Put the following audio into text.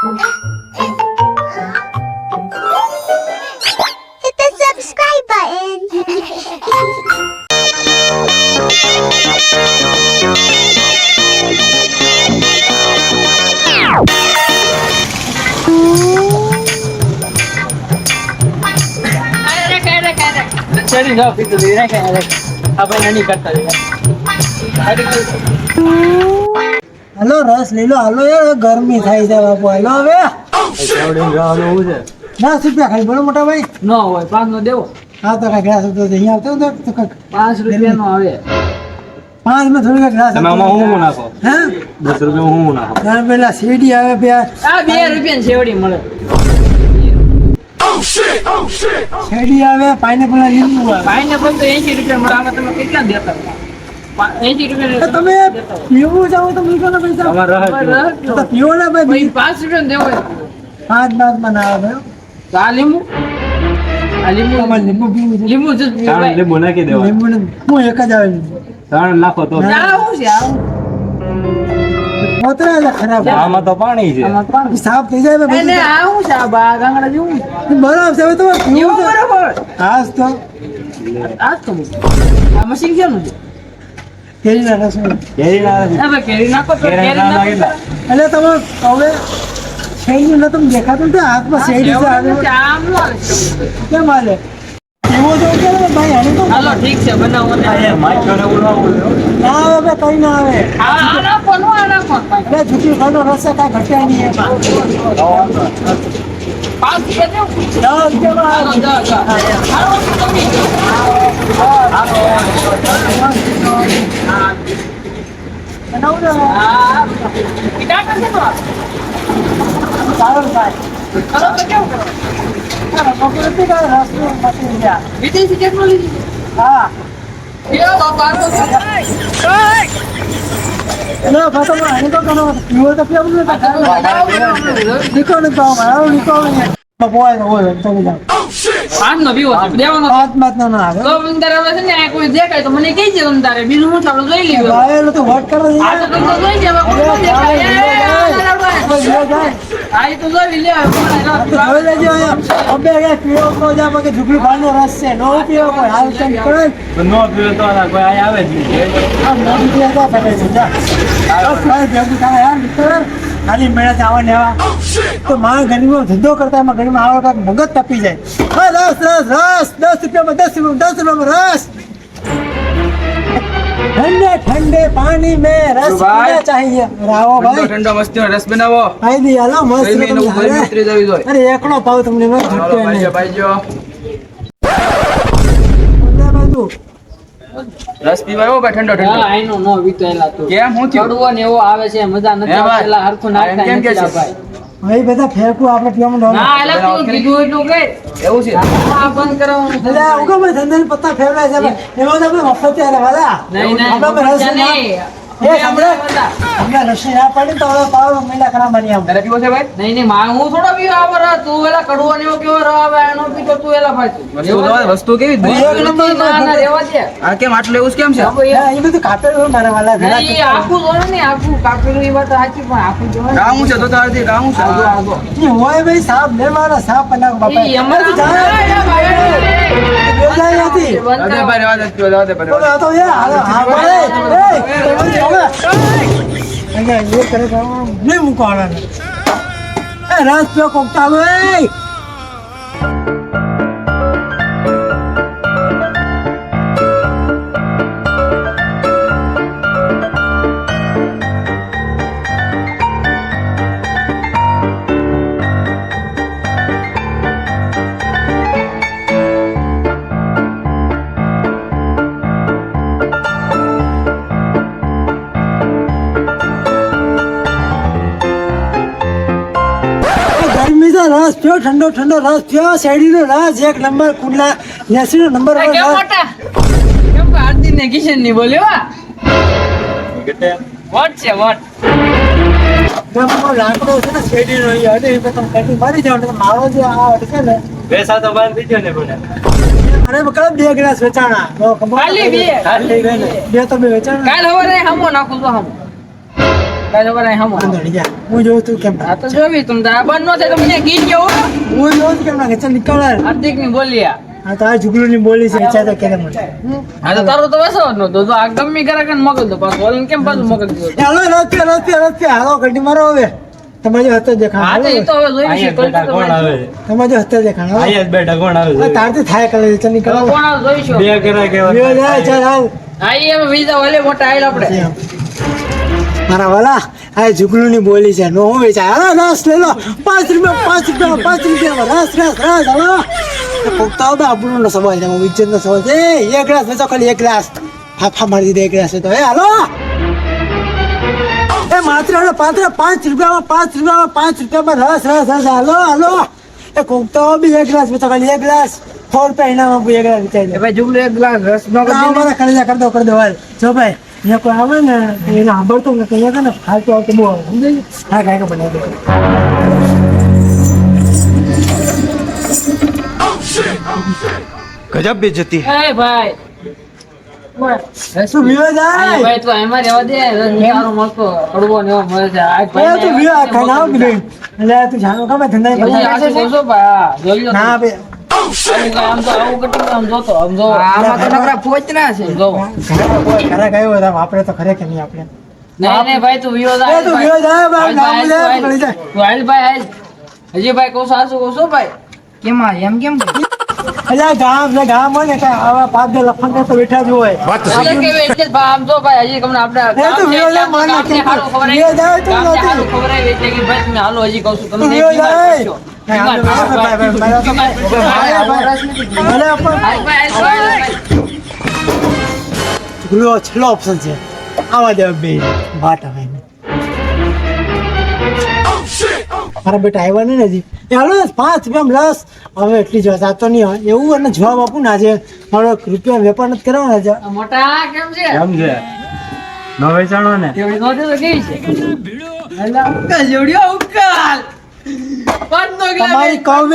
Hit the subscribe button. ચડી જાઓ પીતું દે રાખે આપણે નાની કરતા હાલો રસ લઈ લો હાલો યાર ગરમી થાય છે બાપુ હાલો હવે ના રૂપિયા ખાલી બોલો મોટા ભાઈ ન હોય 5 નો દેવો હા તો કઈ ગ્લાસ હતો અહીંયા આવતો તો કંઈક 5 રૂપિયા નો આવે 5 માં થોડી ગ્લાસ તમે આમાં હું નાખો હે 10 રૂપિયા હું નાખો ત્યાં પેલા સીડી આવે પ્યાર આ 2 રૂપિયા ની સેવડી મળે શેરડી આવે પાઇનેપલ ના લીંબુ આવે પાઇનેપલ તો 80 રૂપિયા મળે આમાં તમે કેટલા દેતા 80 રૂપિયા તો તમે પીવું જાવ તો મૂકો ને પૈસા અમાર રહે તો પીવો ને ભાઈ 5 રૂપિયા દેવો 5 માં ના આવે આ લીંબુ તમારે લીંબુ પીવું છે લીંબુ જ ચાણ લીંબુ નાખી દેવા લીંબુ ને હું એક જ આવે લીંબુ ચાણ નાખો તો આવું છે આવું મોતરા એટલે ખરાબ આમાં તો પાણી છે આમાં પાણી સાફ થઈ જાય ને એને આવું છે આ બા ગાંગડા જેવું બરાબર છે હવે તો પીવું એવું છે બરાબર હાસ તો આ તો આ મશીન કેનું છે કેરીના રસ કેરી ના હવે કેરી નાખો તો કેરી ના નાખેલા એટલે તમે હવે શેરડી ન તમે દેખાતું ને હાથમાં શેરડી છે આવે આમ લાગે કેમ હાલે એવો જો કે ભાઈ હાલે તો હાલો ઠીક છે બનાવો ને એ માઈક જોડે બોલાવું ના આવે કઈ ના આવે આના પણ એટલે જુઠી ખાનો રસ છે કાંઈ ઘટ્યા નહીં એમાં 5 રૂપિયા દેવું 10 રૂપિયામાં હાલો આવે. જા હાલો તમે બનાવું ને આ કિટા કરશે તો સારું થાય હાલો તો કેવું કરો બપોરે પી કાંઈ રસ નથી ગયા વિદેશી ટેકનોલોજી હા એ બાપા તો એટલે ફાટો માં હાની તો કરો પીવો તો પીવું ને નીકળો ને તો મારો નીકળો ને બપોરે તો હોય તો જાવ આનો બીવો દેવાનો હાથમાં જ ના આવે તો અંદર હવે છે ને આ કોઈ દેખાય તો મને કહી દે તમે તારે બીજું હું થાળું જોઈ લીધું ભાઈ એટલે તો વોટ કરો આ તો તમે જોઈ લેવા કોઈ ન દેખાય આ તો જોઈ લે હવે લેજો અહીંયા અબે કે પીવો તો જા કે ઝુગડી ભાનો રસ છે નો પીવો કોઈ હાલ ચેન્જ કરે નો પીવે તો કોઈ આય આવે જ નહીં આ મોદી પીવો તો ફરે છે જા આ ભાઈ ભેગું થાય યાર મિત્ર ખાલી મેળા જવા નેવા તો માં ગરીબો ધંધો કરતા એમાં ગરીબમાં આવો કાંઈક મગજ તપી જાય હા રસ રસ રસ 10 રૂપિયામાં 10 રૂપિયામાં રસ ठंडे ठंडे पानी में रस पीना चाहिए राવો ભાઈ ઠંડો મસ્તીનો રસ બનાવો આઈ દી હાલો મસ્ત ગરમીનું ગરમી ઉતરી જવી જોઈએ. અરે એકનો ભાવ તમને ન હાલો ઘટે ભાઈઓ નહીં ભાઈઓ બધા બાજુ રસ પીવા આવ્યો ભાઈ ઠંડો હા ઠંડો આઈનો નો વિતેલા તો કેમ હું થયું કડવો ને એવો આવે છે મજા નથી હે ભાઈ? આવતી હરખું નાખતા કેમ કે નથી છે? ભાઈ ભાઈ બધા ફેંકું આપણે પીવાનું ના એટલે તું કીધું એટલું કે એવું છે આ બંધ કરાવવાનું છે. એટલે ઉગો ભાઈ ધંધાની પત્તા ફેરવાય છે ભાઈ. એમાં તો આપણે મફત છે વાલા નહીં આપણે રસ નહીં ના- નહીં. એ સાંભળો અમને રસી ના પડી તો હવે પાવ મહિના કરા મારી આમ તારે પીવો છે ભાઈ નહીં નહીં માં હું થોડો પીવા આવો તું એલા કડવો ને એવો કેવો રવા એનો પીતો તું એલા ભાઈ વસ્તુ કેવી જ નહીં. એક નંબર ના ના રેવા દે આ કેમ આટલું એવું કેમ છે હવે હા, એ બધું કાપેલું હોય મારા વાલા ઘણા નહીં, આખું જોડે ને આખું કાપેલું એ વાત સાચી પણ આખું જોડે ને. કામ છે તો તારથી કામ છે આગો, આગો. ઈ હોય ભાઈ સાપ ને મારા સાપ બનાવ બાપા ઈ અમારા બેજાઈ હતી બંધ રાધે કરાવો. ભાઈ રાધે પીવો રાધે ભાઈ બોલો આ તો યાર હાલો હા ભાઈ અહીંયા એ કરે નહીં મૂકવાના એ રસ પીઓ કોક ચાલુ એ ગરમી છે રસ પીઓ ઠંડો ઠંડો રસ પીઓ શેરડીનો રસ એક નંબર કુંડલા 80 નો નંબર કેમ મોટા કેમ કે આરતી ને કિશન ની બોલ્યો આ? વોટ છે વોટ લાકડો છે ને શેરડીનો એ અડે એ તમે કાઢી મારી જાવ ને મારો જે આ અટકે ને પૈસા તો બંધ થઈ ગયો ને બોલે અરે બકરા 2 ગ્લાસ વેચાણા તો ખબર ખાલી બે. ખાલી બે ને બે તો બે વેચાણા કાલ હવારે હામો નાખું તો હામો કાંઈ ખબર નહીં હમો. વાંધો નહીં, જા. હું જોઉં તું કેમ આ તો જોવી તું તાર બંધ નો થાય તો મને ગીત કેવું હું જોઉં છું કેમ નાખે ચાલ નીકળ હાર્દિક ની બોલિયા આ તો આ જુગલુની બોલી છે ઈચ્છા તો કેમ મને આ તો તારો તો વસો જ નતો તો આ ગમ્મી કરે કે મોકલ દો પાછું ઓલીને કેમ પાછું મોકલ દીધો હાલો રસ્તે હાલો ઘડી મારો હવે તમારે જો હતો દેખાણ હા તો એ તો હવે જોઈ છે અહીંયા જ બેઠા કોણ આવે તમારે જો હતો દેખાણ હાલો. અહીંયા જ બેઠા કોણ આવે આ તારથી થાય કરે ચાલ નીકળ કોણ આવે જોઈશું બે કરા કેવા લ્યો, લ્યો, ચાલ હાલ હા એ હવે બીજા ઓલે મોટા આયેલ આપણે મારા વાલા આ જુગલુની બોલી છે નો વેચાય હાલો રસ લઈ લો 5 રૂપિયા રસ હાલો પોતા તો આપણો સવાલ છે વિજ્જત નો સવાલ છે એક ગ્લાસ વેચો ખાલી એક ગ્લાસ ફાફા મારી દે એક ગ્લાસ તો એ હાલો એ માત્ર હાલો 5 રૂપિયામાં રસ હાલો એ કોકતા બી એક ગ્લાસ વેચો ખાલી એક ગ્લાસ 4 રૂપિયા એનામાં એક ગ્લાસ વેચાઈ દે ભાઈ જુગલો એક ગ્લાસ રસ નો મારા કરી દો હાલ જો ભાઈ અહીંયા કોઈ આવે ને તો એને સાંભળતું ને અહીંયા છે ને ફાલતું આવતું બહુ આવે સમજાય હા કાંઈ બનાવી દે गजब बेइज्जती है એ ભાઈ શું વિયો જાય ભાઈ તો એમાં રહેવા દે સારો મળતો કડવો ને એવો મળે છે આ એ ભાઈ તું વિયો ખાના આવ કે એટલે તું જાણો ખબર ધંધા પછી આ શું કહો ભાઈ હા, જોઈ લો ના બે આમ તો આવું કટિંગ આમ જોતો આમ જો આમાં તો નકરા પોચના છે જો ખરા કયો હતા વાપરે તો ખરે કે નહીં આપણે નહીં ભાઈ તું વિયો એ તું વિયો જાય ભાઈ નામ લે પકડી જાય તું હાલ ભાઈ હાલ હજી ભાઈ કહું સાસુ કહું છું ભાઈ કેમ આ એમ કેમ એટલે ગામ હોય ને કે આવા પાપ દે લફંગ તો બેઠા જ હોય बात तो એટલે કે એટલે જ ભાઈ આમ જો ભાઈ હજી તમને આપણે એ તો વિયો જાય માને ગામને કે હારું ખબર વિયો જાય તો ગામને નથી. હારું ખબર આવી એટલે કે ભાઈ તમે હાલો હજી કહું છું તું તમે વિયો બીમાર જાય પડશો. નહીં, આ તો બીમાર ભાઈ, ભાઈ, ભાઈ, પડશો. ભલે પણ હાલ ભાઈ, હાલ ભાઈ. ગુલો છેલ્લો ઓપ્શન છે આવા દે બે વાત આવે ને મારા બેટા આવ્યા નહીં ને હજી એ હાલો 5 રૂપિયા રસ હવે એટલી જ વાત તો નહીં હોય એવું અને જવાબ આપું ને આજે મારો રૂપિયા વેપાર નથી કરવાનો આજે આ મોટા કેમ છે કેમ છે નો વેચાણો ને કેવડી નોંધી તો કેવી છે અલા ઉકાલ જોડ્યો ઉકાલ પાંચ નો તમારી કહું